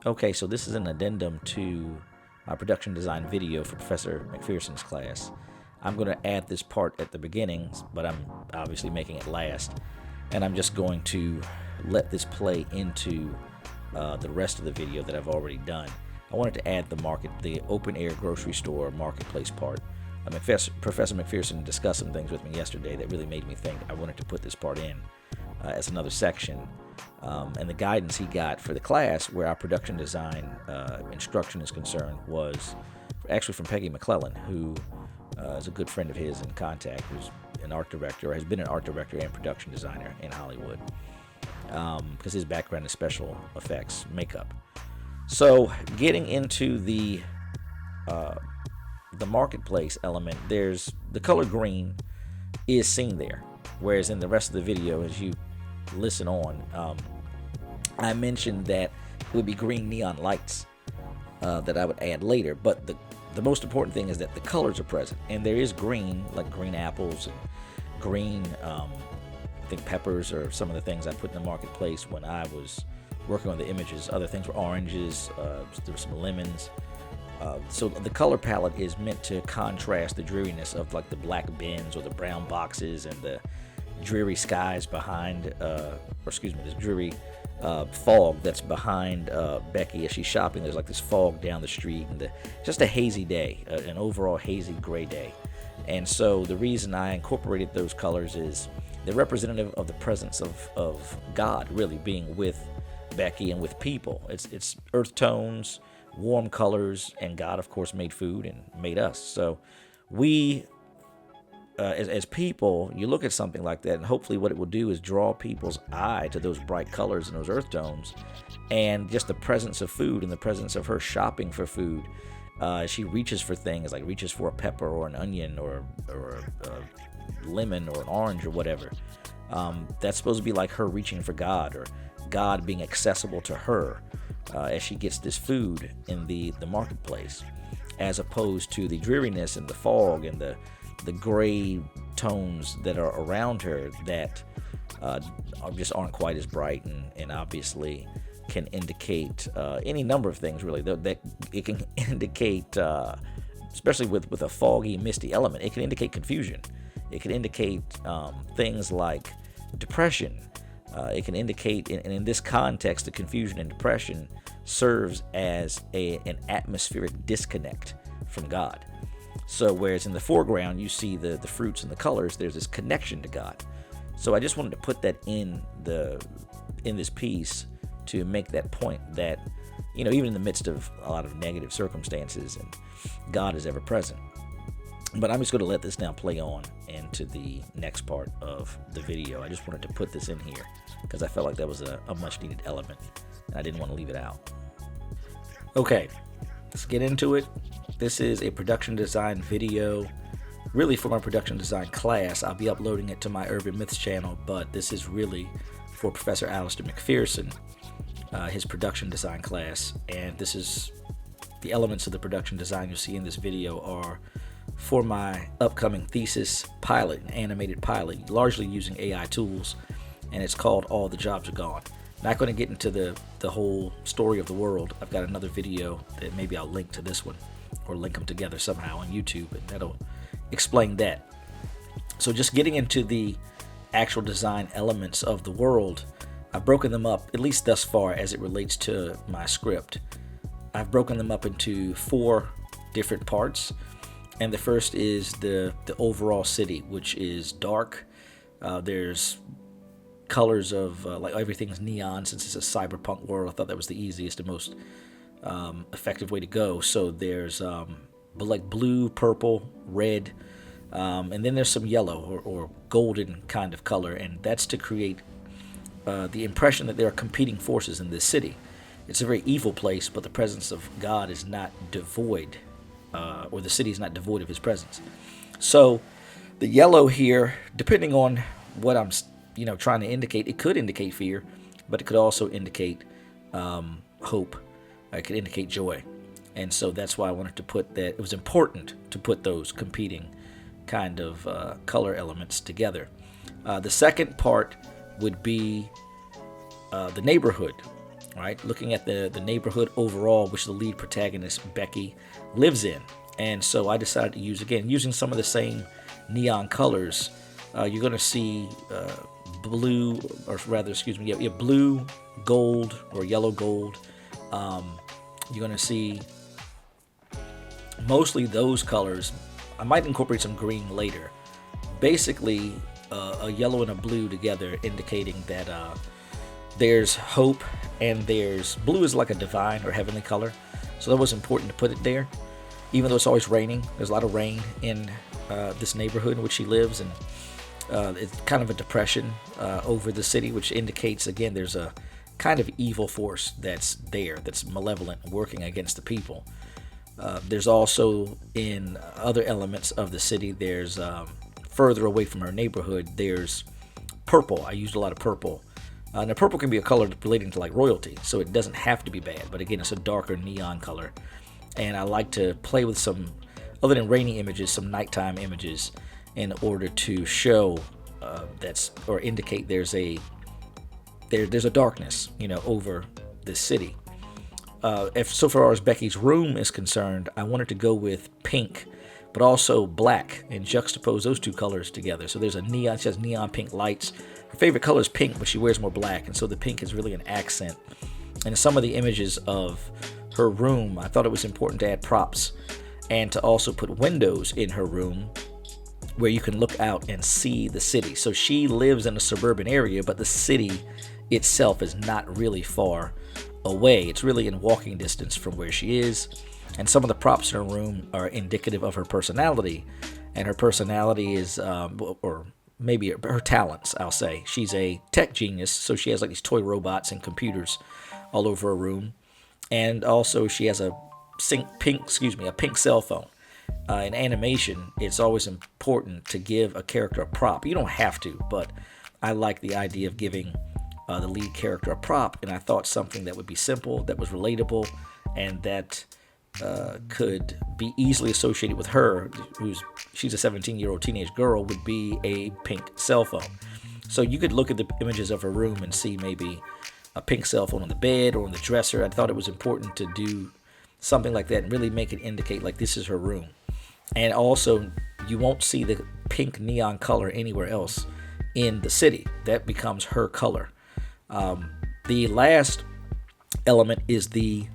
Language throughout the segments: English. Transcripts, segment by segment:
Okay, so this is an addendum to my production design video for Professor McPherson's class. I'm going to add this part at the beginning, but I'm obviously making it last. And I'm just going to let this play into the rest of the video that I've already done. I wanted to add the open air grocery store marketplace part. Professor McPherson discussed some things with me yesterday that really made me think I wanted to put this part in as another section. And the guidance he got for the class where our production design instruction is concerned was actually from Peggy McClellan, who is a good friend of his in contact, who's an art director, or has been an art director and production designer in Hollywood, because his background is special effects, makeup. So getting into the marketplace element, there's the color green is seen there, whereas in the rest of the video, as you listen on, I mentioned that it would be green neon lights that I would add later, but the most important thing is that the colors are present, and there is green, like green apples and green I think peppers are some of the things I put in the marketplace when I was working on the images. Other things were oranges, there were some lemons. So the color palette is meant to contrast the dreariness of like the black bins or the brown boxes and the dreary skies behind, this dreary fog that's behind Becky as she's shopping. There's like this fog down the street, and just a hazy day, an overall hazy gray day. And so the reason I incorporated those colors is they're representative of the presence of God really being with Becky and with people. It's earth tones, warm colors, and God, of course, made food and made us. So we, as people, you look at something like that, and hopefully what it will do is draw people's eye to those bright colors and those earth tones, and just the presence of food and the presence of her shopping for food. She reaches for things, like reaches for a pepper or an onion or a lemon or an orange or whatever. That's supposed to be like her reaching for God, or God being accessible to her as she gets this food in the marketplace, as opposed to the dreariness and the fog and the gray tones that are around her that just aren't quite as bright, and obviously can indicate any number of things, really. That it can indicate, especially with a foggy, misty element, it can indicate confusion. It can indicate things like depression. It can indicate, and in this context, the confusion and depression serves as an atmospheric disconnect from God. So whereas in the foreground you see the fruits and the colors, there's this connection to God. So I just wanted to put that in this piece to make that point that, even in the midst of a lot of negative circumstances, and God is ever present. But I'm just going to let this now play on into the next part of the video. I just wanted to put this in here because I felt like that was a much needed element, and I didn't want to leave it out. Okay, let's get into it. This is a production design video, really for my production design class. I'll be uploading it to my Urban Myths channel, but this is really for Professor Alistair McPherson, his production design class. And this is the elements of the production design you'll see in this video are for my upcoming thesis pilot, an animated pilot, largely using AI tools, and it's called All the Jobs Are Gone. Not going to get into the whole story of the world. I've got another video that maybe I'll link to this one, or link them together somehow on YouTube, and that'll explain that. So just getting into the actual design elements of the world, I've broken them up, at least thus far as it relates to my script. I've broken them up into 4 different parts. And the first is the overall city, which is dark. There's colors of, like everything's neon since it's a cyberpunk world. I thought that was the easiest and most effective way to go. So there's like blue, purple, red, and then there's some yellow or golden kind of color. And that's to create the impression that there are competing forces in this city. It's a very evil place, but the presence of God is not devoid, or the city is not devoid of his presence. So the yellow here, depending on what I'm trying to indicate, it could indicate fear, but it could also indicate hope. It could indicate joy. And so that's why I wanted to put that. It was important to put those competing kind of color elements together. The second part would be the neighborhood, right? Looking at the neighborhood overall, which the lead protagonist, Becky, lives in. And so I decided to use, again, using some of the same neon colors. You're going to see blue, or rather, excuse me, yeah, blue, gold, or yellow gold. You're going to see mostly those colors. I might incorporate some green later. Basically, a yellow and a blue together, indicating that there's hope, and there's blue is like a divine or heavenly color. So that was important to put it there. Even though it's always raining, there's a lot of rain in this neighborhood in which she lives, and it's kind of a depression over the city, which indicates, again, there's a kind of evil force that's there, that's malevolent, working against the people. There's also, in other elements of the city, there's further away from her neighborhood, there's purple. I used a lot of purple. Now, purple can be a color relating to like royalty, so it doesn't have to be bad, but again, it's a darker neon color. And I like to play with some, other than rainy images, some nighttime images, in order to show or indicate there's a darkness, over this city. If so far as Becky's room is concerned, I wanted to go with pink, but also black, and juxtapose those two colors together. So there's a neon, she has neon pink lights. Her favorite color is pink, but she wears more black, and so the pink is really an accent. And in some of the images of her room, I thought it was important to add props and to also put windows in her room where you can look out and see the city. So she lives in a suburban area, but the city itself is not really far away. It's really in walking distance from where she is. And some of the props in her room are indicative of her personality. And her personality is, or maybe her talents, I'll say. She's a tech genius, so she has like these toy robots and computers all over her room. And also she has a pink cell phone. In animation, it's always important to give a character a prop. You don't have to, but I like the idea of giving the lead character a prop, and I thought something that would be simple, that was relatable, and that could be easily associated with her, she's a 17-year-old teenage girl, would be a pink cell phone. So you could look at the images of her room and see maybe a pink cell phone on the bed or on the dresser. I thought it was important to do something like that and really make it indicate like this is her room. And also, you won't see the pink neon color anywhere else in the city. That becomes her color. The last element is the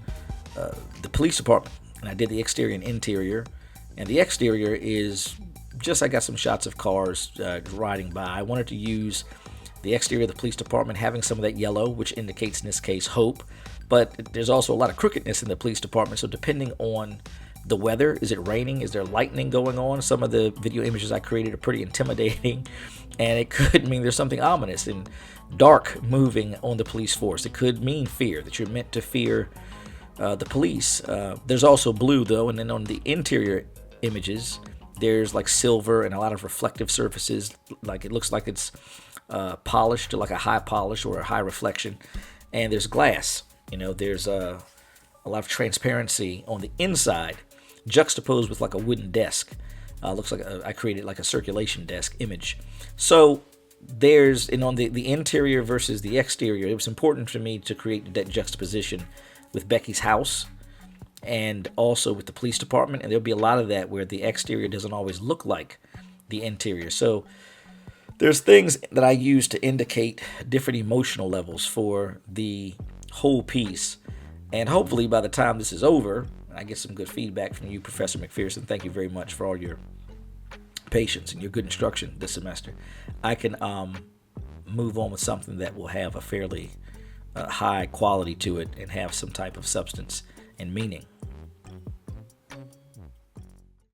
police department, and I did the exterior and interior. And the exterior is just, I got some shots of cars riding by. I wanted to use the exterior of the police department having some of that yellow, which indicates in this case hope. But there's also a lot of crookedness in the police department, so depending on the weather, is it raining, is there lightning going on, some of the video images I created are pretty intimidating, and it could mean there's something ominous and dark moving on the police force. It could mean fear, that you're meant to fear the police. There's also blue though, and then on the interior images there's like silver and a lot of reflective surfaces, like it looks like it's polished to like a high polish or a high reflection. And there's glass, there's a lot of transparency on the inside, juxtaposed with like a wooden desk. Looks like I created like a circulation desk image. So and on the interior versus the exterior, it was important for me to create that juxtaposition with Becky's house and also with the police department. And there'll be a lot of that where the exterior doesn't always look like the interior. So there's things that I use to indicate different emotional levels for the whole piece. And hopefully by the time this is over, I get some good feedback from you, Professor McPherson. Thank you very much for all your patience and your good instruction this semester. I can move on with something that will have a fairly high quality to it and have some type of substance and meaning.